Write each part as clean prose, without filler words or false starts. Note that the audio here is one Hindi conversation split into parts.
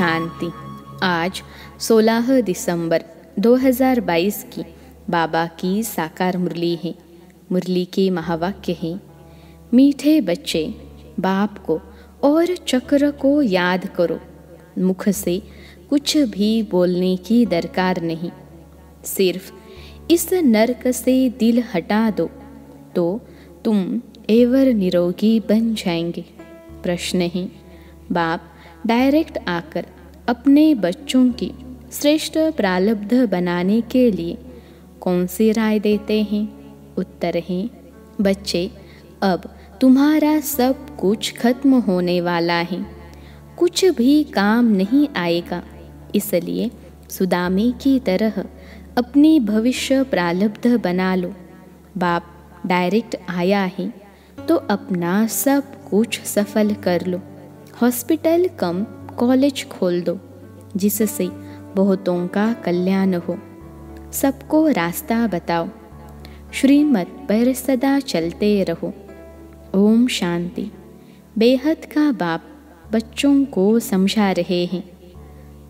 शांति। आज 16 दिसंबर 2022 की बाबा की साकार मुरली है। मुरली के महावाक्य है, मीठे बच्चे बाप को और चक्र को याद करो। मुख से कुछ भी बोलने की दरकार नहीं, सिर्फ इस नरक से दिल हटा दो तो तुम एवर निरोगी बन जाएंगे। प्रश्न है, बाप डायरेक्ट आकर अपने बच्चों की श्रेष्ठ प्रारब्ध बनाने के लिए कौन सी राय देते हैं? उत्तर है, बच्चे अब तुम्हारा सब कुछ खत्म होने वाला है, कुछ भी काम नहीं आएगा, इसलिए सुदामे की तरह अपनी भविष्य प्रारब्ध बना लो। बाप डायरेक्ट आया है तो अपना सब कुछ सफल कर लो। हॉस्पिटल कम कॉलेज खोल दो जिससे बहुतों का कल्याण हो। सबको रास्ता बताओ, श्रीमत पर सदा चलते रहो। ओम शांति। बेहद का बाप बच्चों को समझा रहे हैं।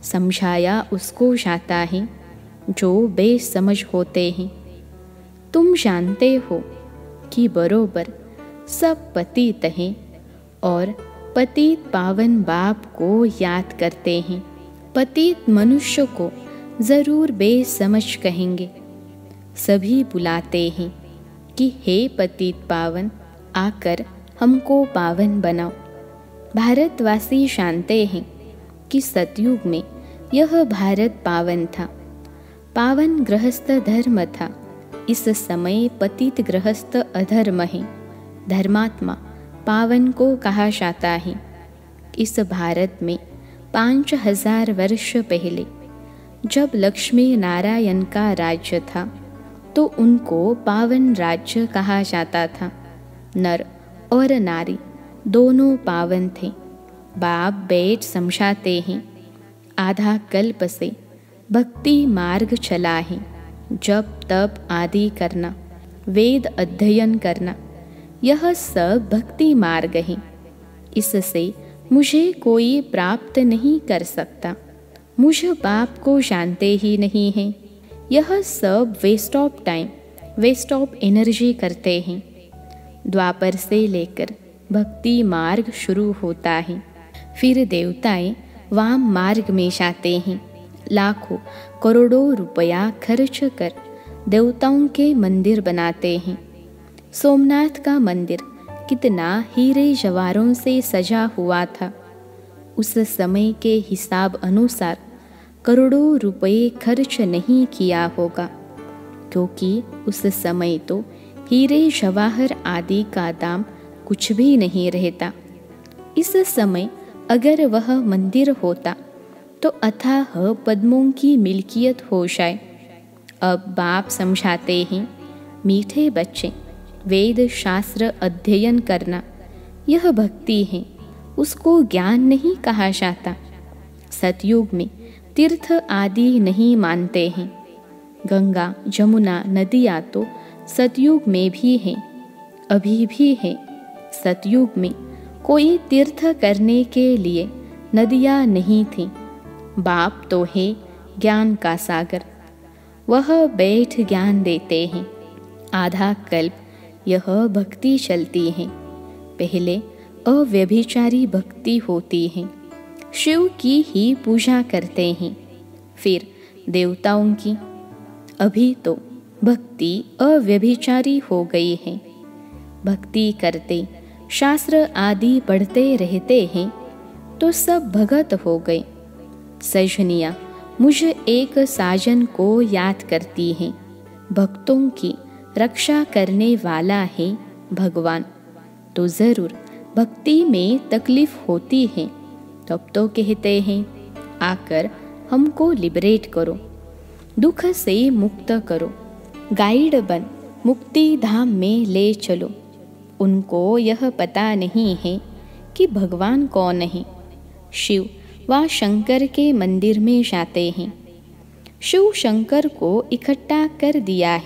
समझाया उसको जाता है जो बेसमझ होते हैं। तुम जानते हो कि बरोबर सब पतित हैं और पतित पावन बाप को याद करते हैं। पतित मनुष्य को जरूर बेसमझ कहेंगे। सभी बुलाते हैं कि हे पतित पावन, आकर हमको पावन बनाओ। भारतवासी जानते हैं कि सतयुग में यह भारत पावन था, पावन गृहस्थ धर्म था। इस समय पतित गृहस्थ अधर्म है। धर्मात्मा पावन को कहा जाता है। इस भारत में 5000 वर्ष पहले जब लक्ष्मी नारायण का राज्य था तो उनको पावन राज्य कहा जाता था। नर और नारी दोनों पावन थे। बाप बेट समझाते हैं, आधा कल्प से भक्ति मार्ग चला है। जप तप आदि करना, वेद अध्ययन करना, यह सब भक्ति मार्ग है। इससे मुझे कोई प्राप्त नहीं कर सकता। मुझे बाप को जानते ही नहीं हैं। यह सब waste of time, waste of energy करते हैं। द्वापर से लेकर भक्ति मार्ग शुरू होता है, फिर देवताएं वाम मार्ग में जाते हैं। लाखों करोड़ों रुपया खर्च कर देवताओं के मंदिर बनाते हैं। सोमनाथ का मंदिर कितना हीरे जवाहरों से सजा हुआ था। उस समय के हिसाब अनुसार करोड़ों रुपए खर्च नहीं किया होगा, क्योंकि उस समय तो हीरे जवाहर आदि का दाम कुछ भी नहीं रहता। इस समय अगर वह मंदिर होता तो अथाह पद्मों की मिल्कियत हो जाए। अब बाप समझाते हैं, मीठे बच्चे वेद शास्त्र अध्ययन करना यह भक्ति है, उसको ज्ञान नहीं कहा जाता। सतयुग में तीर्थ आदि नहीं मानते हैं। गंगा जमुना नदियाँ तो सतयुग में भी हैं, अभी भी है। सतयुग में कोई तीर्थ करने के लिए नदियाँ नहीं थीं। बाप तो है ज्ञान का सागर, वह बैठ ज्ञान देते हैं। आधा कल्प यह भक्ति चलती है। पहले अव्यभिचारी भक्ति होती है, शिव की ही पूजा करते हैं, फिर देवताओं की। अभी तो भक्ति अव्यभिचारी हो गई है। भक्ति करते शास्त्र आदि पढ़ते रहते हैं तो सब भगत हो गए। सजनिया मुझे एक साजन को याद करती हैं। भक्तों की रक्षा करने वाला है भगवान। तो ज़रूर भक्ति में तकलीफ होती है, तब तो कहते हैं आकर हमको लिबरेट करो, दुख से मुक्त करो, गाइड बन मुक्ति धाम में ले चलो। उनको यह पता नहीं है कि भगवान कौन है। शिव व शंकर के मंदिर में जाते हैं। शिव शंकर को इकट्ठा कर दिया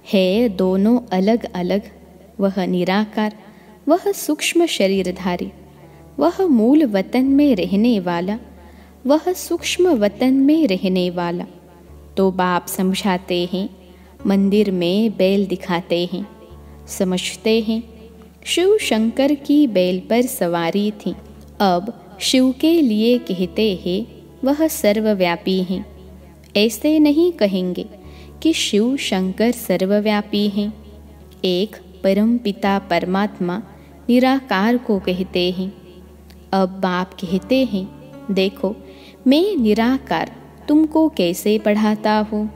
है दोनों अलग अलग। वह निराकार, वह सूक्ष्म शरीरधारी, वह मूल वतन में रहने वाला, वह सूक्ष्म वतन में रहने वाला। तो बाप समझाते हैं, मंदिर में बैल दिखाते हैं, समझते हैं शिव शंकर की बैल पर सवारी थी। अब शिव के लिए कहते हैं वह सर्वव्यापी हैं। ऐसे नहीं कहेंगे कि शिव शंकर सर्वव्यापी हैं। एक परम पिता परमात्मा निराकार को कहते हैं। अब बाप कहते हैं, देखो मैं निराकार तुमको कैसे पढ़ाता हूँ।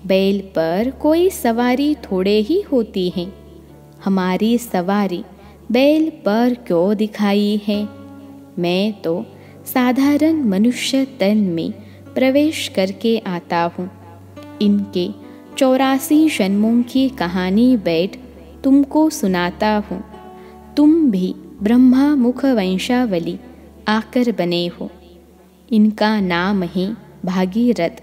बैल पर कोई सवारी थोड़े ही होती है। हमारी सवारी बैल पर क्यों दिखाई है? मैं तो साधारण मनुष्य तन में प्रवेश करके आता हूँ। इनके 84 जन्मों की कहानी बैठ तुमको सुनाता हूँ। तुम भी ब्रह्मा मुख वंशावली आकर बने हो। इनका नाम है भागीरथ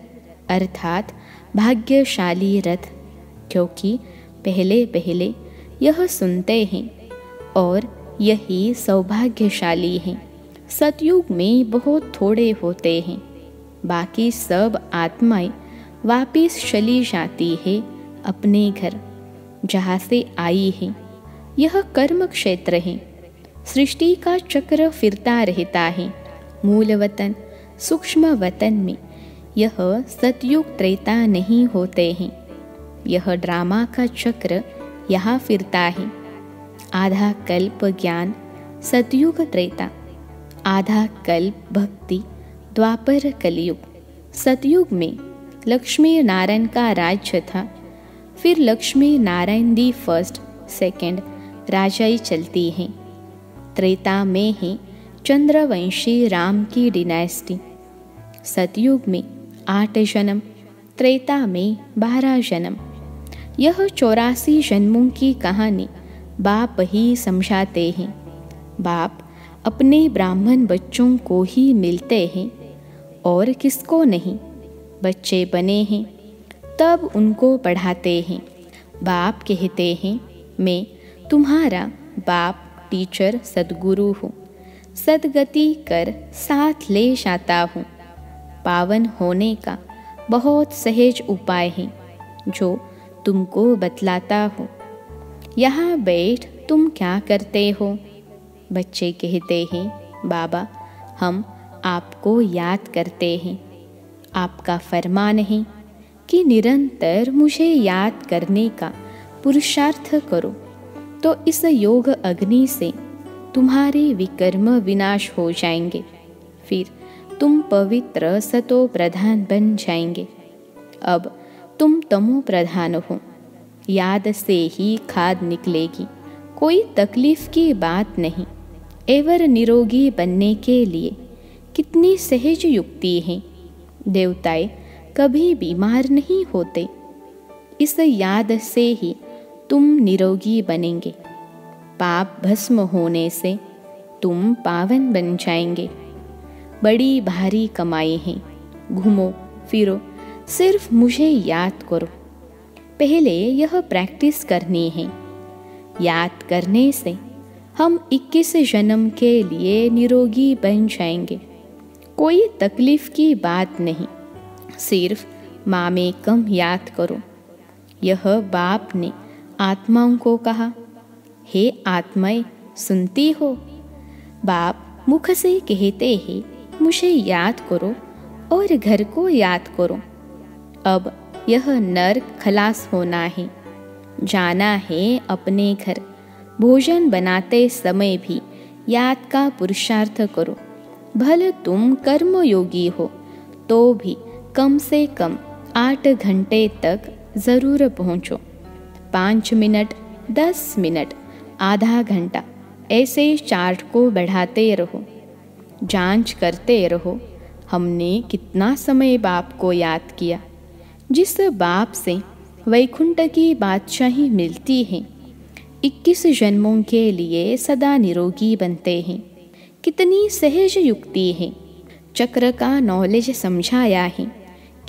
अर्थात भाग्यशाली रथ, क्योंकि पहले पहले यह सुनते हैं और यही सौभाग्यशाली हैं। सतयुग में बहुत थोड़े होते हैं, बाकी सब आत्माएं वापिस चली जाती है अपने घर जहाँ से आई है। यह कर्म क्षेत्र है। सृष्टि का चक्र फिरता रहता है। मूल वतन सूक्ष्म वतन में यह सतयुग त्रेता नहीं होते हैं। यह ड्रामा का चक्र यहाँ फिरता है। आधा कल्प ज्ञान सतयुग त्रेता, आधा कल्प भक्ति द्वापर कलयुग। सतयुग में लक्ष्मी नारायण का राज्य था। फिर Lakshmi Narayan the first second राजाई चलती है। त्रेता में है चंद्रवंशी राम की डिनास्टी। सतयुग में 8 जन्म, त्रेता में 12 जन्म। यह 84 जन्मों की कहानी बाप ही समझाते हैं। बाप अपने ब्राह्मण बच्चों को ही मिलते हैं और किसको नहीं। बच्चे बने हैं तब उनको पढ़ाते हैं। बाप कहते हैं, मैं तुम्हारा बाप टीचर सद्गुरु हूँ। सद्गति कर साथ ले जाता हूँ। पावन होने का बहुत सहज उपाय है जो तुमको बतलाता हूँ। यहाँ बैठ तुम क्या करते हो? बच्चे कहते हैं, बाबा हम आपको याद करते हैं। आपका फरमान है कि निरंतर मुझे याद करने का पुरुषार्थ करो, तो इस योग अग्नि से तुम्हारे विकर्म विनाश हो जाएंगे। फिर तुम पवित्र सतो प्रधान बन जाएंगे। अब तुम तमो प्रधान हो। याद से ही खाद निकलेगी। कोई तकलीफ की बात नहीं। एवर निरोगी बनने के लिए कितनी सहज युक्ति है। देवताएं कभी बीमार नहीं होते। इस याद से ही तुम निरोगी बनेंगे। पाप भस्म होने से तुम पावन बन जाएंगे। बड़ी भारी कमाई है। घूमो फिरो, सिर्फ मुझे याद करो। पहले यह प्रैक्टिस करनी है। याद करने से हम 21 जन्म के लिए निरोगी बन जाएंगे। कोई तकलीफ की बात नहीं। सिर्फ माँ में कम याद करो। यह बाप ने आत्माओं को कहा, हे आत्माएं सुनती हो? बाप मुख से कहते हैं, मुझे याद करो और घर को याद करो। अब यह नर्क खलास होना है। जाना है अपने घर। भोजन बनाते समय भी याद का पुरुषार्थ करो। भले तुम कर्मयोगी हो तो भी कम से कम 8 घंटे तक ज़रूर पहुँचो। 5 मिनट, 10 मिनट, आधा घंटा ऐसे चार्ट को बढ़ाते रहो। जांच करते रहो, हमने कितना समय बाप को याद किया। जिस बाप से वैकुंठ की बादशाही मिलती है, 21 जन्मों के लिए सदा निरोगी बनते हैं। कितनी सहज युक्ति है। चक्र का नॉलेज समझाया है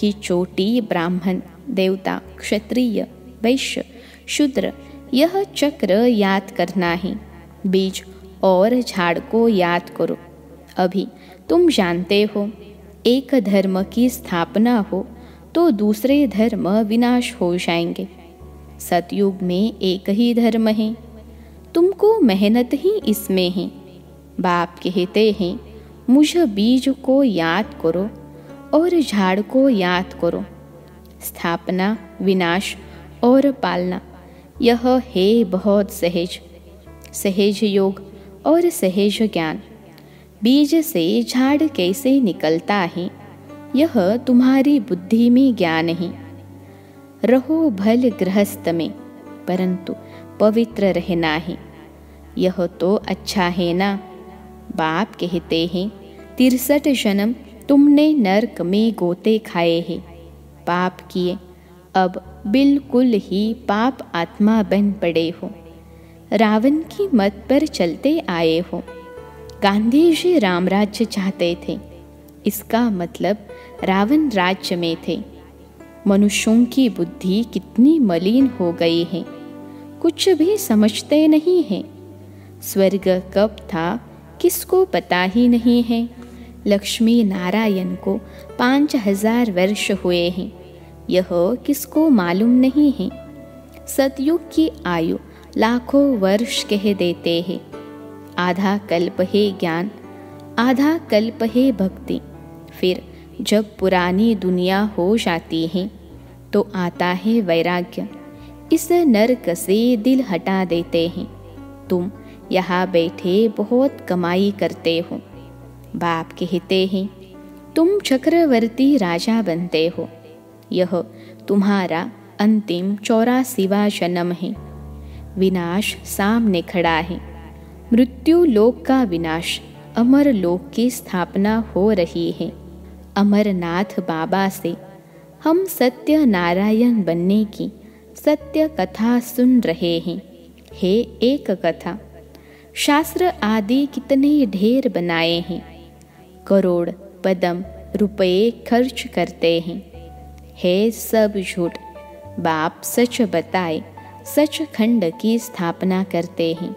कि चोटी ब्राह्मण, देवता, क्षत्रिय, वैश्य, शूद्र, यह चक्र याद करना है। बीज और झाड़ को याद करो। अभी तुम जानते हो, एक धर्म की स्थापना हो तो दूसरे धर्म विनाश हो जाएंगे। सतयुग में एक ही धर्म है, तुमको मेहनत ही इसमें है। बाप कहते हैं, मुझ बीज को याद करो और झाड़ को याद करो। स्थापना, विनाश और पालना, यह है बहुत सहज। सहज योग और सहज ज्ञान। बीज से झाड़ कैसे निकलता है, यह तुम्हारी बुद्धि में ज्ञान है। रहो भल गृहस्थ में, परंतु पवित्र रहना है, यह तो अच्छा है ना। बाप कहते हैं, 63 जन्म तुमने नरक में गोते खाए हैं, पाप किए, अब बिल्कुल ही पाप आत्मा बन पड़े हो। रावण की मत पर चलते आए हो। गांधी जी राम राज्य चाहते थे, इसका मतलब रावण राज्य में थे। मनुष्यों की बुद्धि कितनी मलिन हो गई है, कुछ भी समझते नहीं हैं। स्वर्ग कब था किसको पता ही नहीं है। लक्ष्मी नारायण को 5000 वर्ष हुए हैं, यह किसको मालूम नहीं है। सतयुग की आयु लाखों वर्ष कह देते हैं। आधा कल्प है ज्ञान, आधा कल्प है भक्ति। फिर जब पुरानी दुनिया हो जाती है तो आता है वैराग्य। इस नरक से दिल हटा देते हैं। तुम यहाँ बैठे बहुत कमाई करते हो। बाप कहते हैं, तुम चक्रवर्ती राजा बनते हो। यह तुम्हारा अंतिम 84वां जन्म है। विनाश सामने खड़ा है। मृत्यु लोक का विनाश, अमर लोक की स्थापना हो रही है। अमरनाथ बाबा से हम सत्य नारायण बनने की सत्य कथा सुन रहे हैं। है एक कथा, शास्त्र आदि कितने ढेर बनाए हैं, करोड़ पदम रुपये खर्च करते हैं। है सब झूठ। बाप सच बताए, सचखंड की स्थापना करते हैं।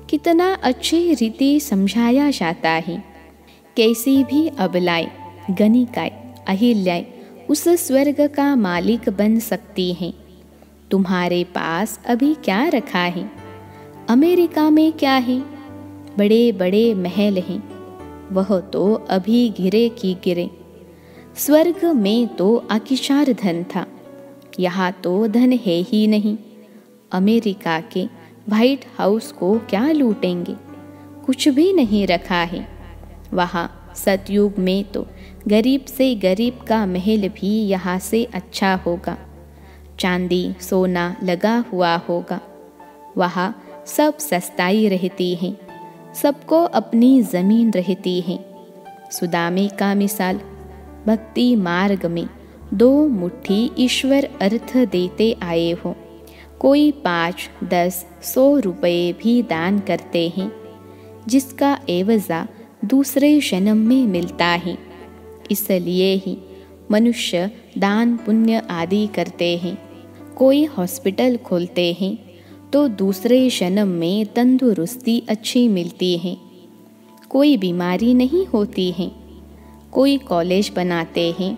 कितना अच्छी रीति समझाया जाता है। कैसी भी अबलाएं, गणिकाएं, अहिल्याएं उस स्वर्ग का मालिक बन सकती हैं। तुम्हारे पास अभी क्या रखा है? अमेरिका में क्या है? बड़े बड़े महल हैं, वह तो अभी गिरे की गिरे। स्वर्ग में तो अकिशार धन था, यहाँ तो धन है ही नहीं। अमेरिका के व्हाइट हाउस को क्या लूटेंगे? कुछ भी नहीं रखा है। वहाँ सतयुग में तो गरीब से गरीब का महल भी यहाँ से अच्छा होगा। चांदी सोना लगा हुआ होगा। वहाँ सब सस्ताई रहती है, सबको अपनी जमीन रहती है। सुदामे का मिसाल, भक्ति मार्ग में 2 मुट्ठी ईश्वर अर्थ देते आए हो। कोई 5, 10, 100 रुपये भी दान करते हैं, जिसका एवजा दूसरे जन्म में मिलता है। इसलिए ही मनुष्य दान पुण्य आदि करते हैं। कोई हॉस्पिटल खोलते हैं तो दूसरे जन्म में तंदुरुस्ती अच्छी मिलती है, कोई बीमारी नहीं होती है। कोई कॉलेज बनाते हैं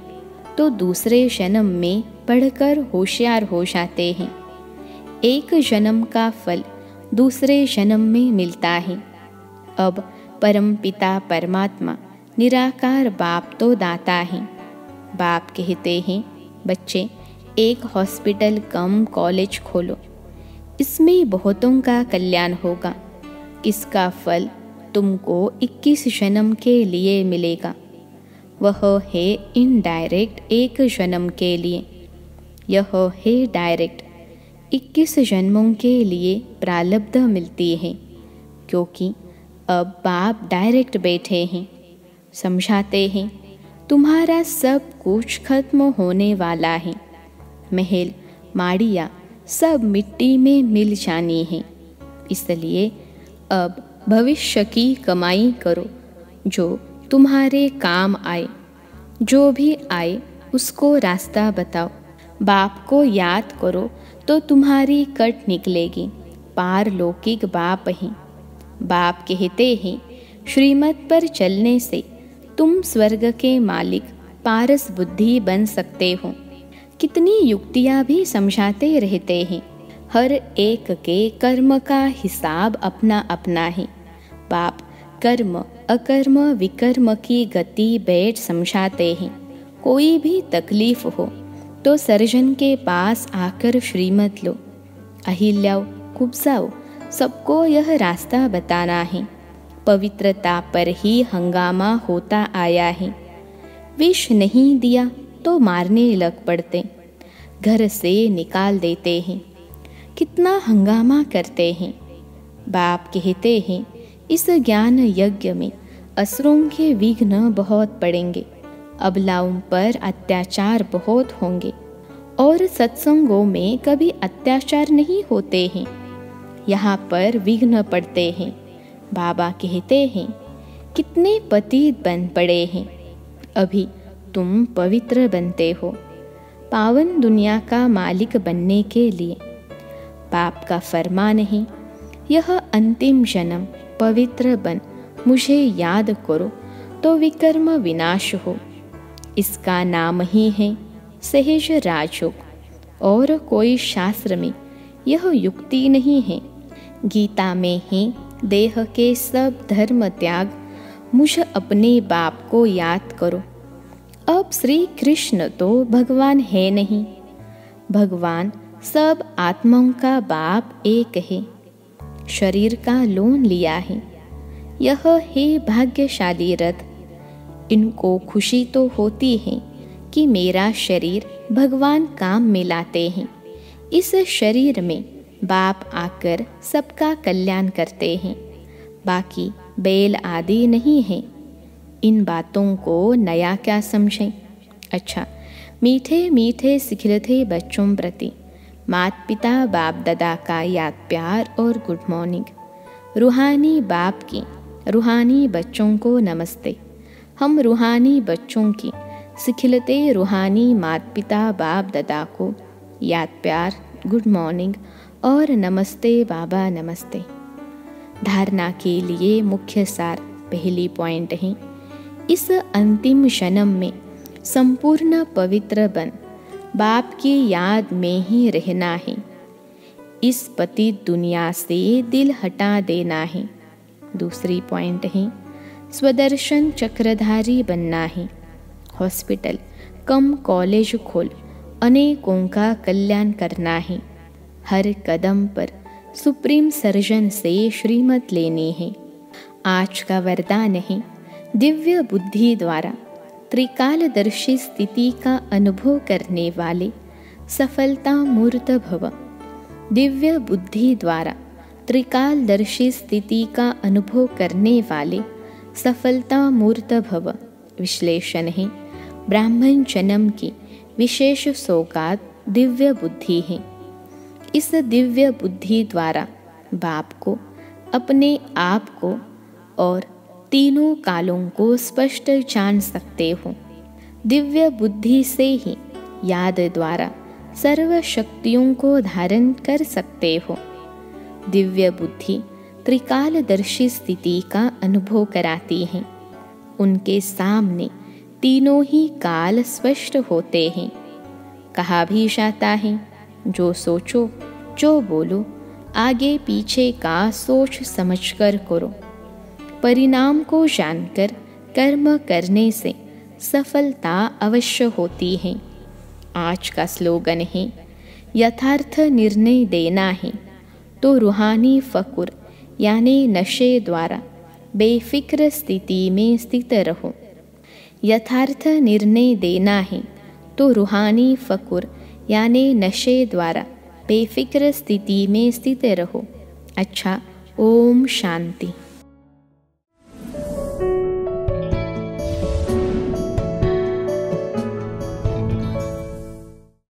तो दूसरे जन्म में पढ़कर होशियार हो जाते हैं। एक जन्म का फल दूसरे जन्म में मिलता है। अब परम पिता परमात्मा निराकार बाप तो दाता है। बाप कहते हैं, बच्चे एक हॉस्पिटल कम कॉलेज खोलो, इसमें बहुतों का कल्याण होगा। इसका फल तुमको 21 जन्म के लिए मिलेगा। वह है इनडायरेक्ट एक जन्म के लिए, यह है डायरेक्ट 21 जन्मों के लिए प्रारब्ध मिलती है। क्योंकि अब बाप डायरेक्ट बैठे हैं, समझाते हैं तुम्हारा सब कुछ खत्म होने वाला है। महल माड़िया सब मिट्टी में मिल जानी है। इसलिए अब भविष्य की कमाई करो जो तुम्हारे काम आए। जो भी आए उसको रास्ता बताओ। बाप को याद करो तो तुम्हारी कट निकलेगी। पारलौकिक बाप हैं। बाप कहते हैं, श्रीमत पर चलने से तुम स्वर्ग के मालिक पारस बुद्धि बन सकते हो। कितनी युक्तियाँ भी समझाते रहते हैं। हर एक के कर्म का हिसाब अपना अपना है। बाप कर्म अकर्म विकर्म की गति बैठ समझाते हैं। कोई भी तकलीफ हो तो सर्जन के पास आकर श्रीमत लो। अहिल्याओ कुब्जाओ सबको यह रास्ता बताना है। पवित्रता पर ही हंगामा होता आया है। विष नहीं दिया तो मारने लग पड़ते, घर से निकाल देते हैं। कितना हंगामा करते हैं। बाप कहते हैं इस ज्ञान यज्ञ में असुरों के विघ्न बहुत पड़ेंगे, अबलाओं पर अत्याचार बहुत होंगे और सत्संगों में कभी अत्याचार नहीं होते हैं, यहाँ पर विघ्न पड़ते हैं। बाबा कहते हैं कितने पतित बन पड़े हैं, अभी तुम पवित्र बनते हो पावन दुनिया का मालिक बनने के लिए। बाप का फरमान है यह अंतिम जन्म पवित्र बन मुझे याद करो तो विकर्म विनाश हो। इसका नाम ही है सहज राजयोग और कोई शास्त्र में यह युक्ति नहीं है। गीता में ही देह के सब धर्म त्याग मुझ अपने बाप को याद करो। अब श्री कृष्ण तो भगवान है नहीं, भगवान सब आत्माओं का बाप एक है। शरीर का लोन लिया है, यह है भाग्यशाली रथ। इनको खुशी तो होती है कि मेरा शरीर भगवान काम में लाते हैं। इस शरीर में बाप आकर सबका कल्याण करते हैं, बाकी बैल आदि नहीं है। इन बातों को नया क्या समझें। अच्छा, मीठे मीठे सिखलते बच्चों प्रति माता पिता बाप दादा का याद प्यार और गुड मॉर्निंग। रूहानी बाप की रूहानी बच्चों को नमस्ते। हम रूहानी बच्चों की सिखलते रूहानी माता पिता बाप दादा को याद प्यार गुड मॉर्निंग और नमस्ते बाबा नमस्ते। धारणा के लिए मुख्य सार पहली पॉइंट है इस अंतिम जन्म में संपूर्ण पवित्र बन बाप की याद में ही रहना है। इस पतित दुनिया से दिल हटा देना है। दूसरी पॉइंट है स्वदर्शन चक्रधारी बनना है। हॉस्पिटल कम कॉलेज खोल अनेकों का कल्याण करना है। हर कदम पर सुप्रीम सर्जन से श्रीमत लेनी है। आज का वरदान है दिव्य बुद्धि द्वारा त्रिकालदर्शी स्थिति का अनुभव करने वाले सफलता मूर्त भव। दिव्य बुद्धि द्वारा त्रिकालदर्शी स्थिति का अनुभव करने वाले सफलता मूर्त भव। विश्लेषण है ब्राह्मण जन्म की विशेष सौगात दिव्य बुद्धि है। इस दिव्य बुद्धि द्वारा बाप को, अपने आप को और तीनों कालों को स्पष्ट जान सकते हो। दिव्य बुद्धि से ही याद द्वारा सर्व शक्तियों को धारण कर सकते हो। दिव्य बुद्धि त्रिकालदर्शी स्थिति का अनुभव कराती है। उनके सामने तीनों ही काल स्पष्ट होते हैं। कहा भी जाता है जो सोचो जो बोलो आगे पीछे का सोच समझकर करो। परिणाम को जानकर कर्म करने से सफलता अवश्य होती है। आज का स्लोगन है यथार्थ निर्णय देना है तो रूहानी फकुर यानी नशे द्वारा बेफिक्र स्थिति में स्थित रहो। यथार्थ निर्णय देना है तो रूहानी फकुर यानी नशे द्वारा बेफिक्र स्थिति में स्थित रहो। अच्छा, ओम शांति।